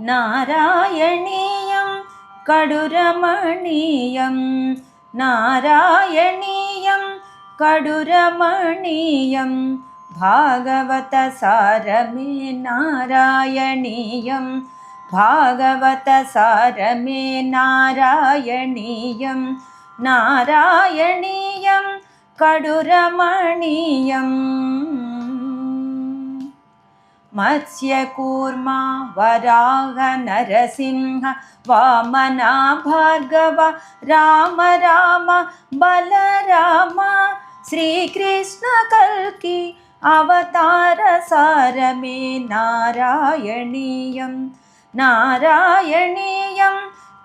नारायणीयं कडुरमणीयं नारायणीयं कडुरमणीयं भागवतसारमे नारायणीयं भागवतसारमे नारायणीयं नारायणीयं कडुरमणीयम् मत्स्यकूर्मा वराह नरसिंह वामना भार्गव राम राम बलराम श्रीकृष्ण कल्कि अवतार सारमे नारायणीयं नारायणीयं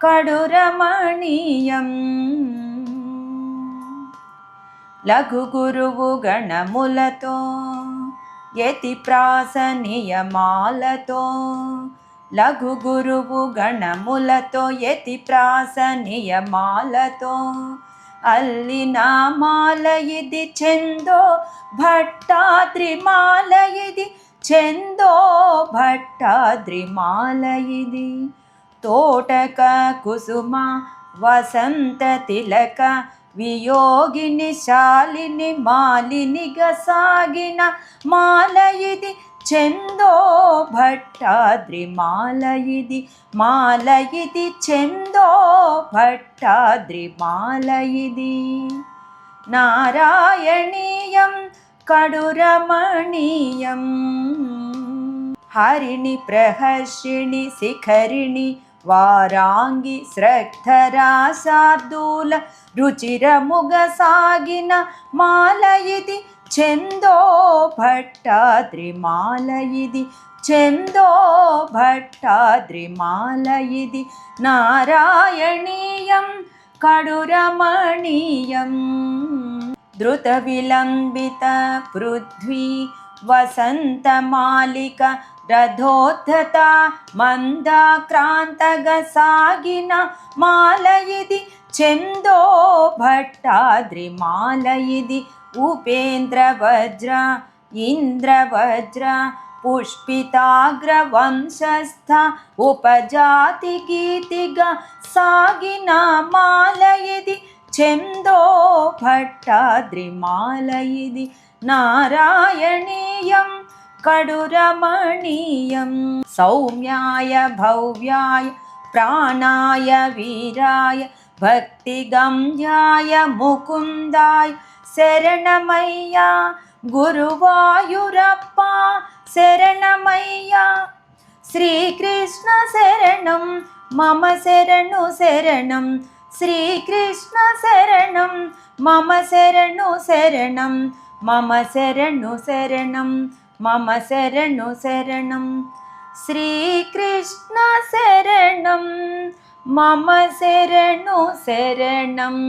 कडुरमणीयम् लघु गुरुवु गणमुलतो यति प्रासनियमालतो लघु गुरुवु गणमुलतो यति प्रासनियमालतो अल्लिन माल इदि चेंदो भट्टाद्रिमाल इदि चेंदो भट्टाद्रिमाल इदि तोटक कुसुम वसंत तिलक वियोगिनि शालिनि मालिनि गसागिन माल इदि चेंदो भट्टाद्रिमाल इदि माल इदि चेंदो भट्टाद्रिमाल इदि नारायणीयं कडुरमणीयं हरिणि प्रहर्षिणि शिखरिणि वारांगी स्रग्धरा शार्दूल रुचिरमुगसागिन माल इदि चेंदो भट्टाद्रिमाल इदि चेंदो भट्टाद्रिमाल इदि नारायणीयं कडुरमणीयं द्रुतविलम्बित पृथ्वी वसन्तमालिका रथोद्धता मन्दाक्रान्तगसागिन माल इदि चेंदो भट्टाद्रिमाल इदि उपेन्द्रवज्र इन्द्रवज्र पुष्पिताग्रवंशस्थ उपजातिगीतिग सागिन माल इदि चेंदो भट्टाद्रिमाल इदि नारायणीयं कडुरमणीयं सौम्याय भव्याय प्राणाय वीराय भक्तिगम्याय मुकुन्दाय शरणमय्या गुरुवायुरप्पा शरणमय्या श्रीकृष्ण शरणं मम शरणु शरणं श्रीकृष्ण शरणं मम शरणु शरणं मम शरणु शरणं मम शरणु शरणं श्रीकृष्ण शरणं मम शरणु शरणम्।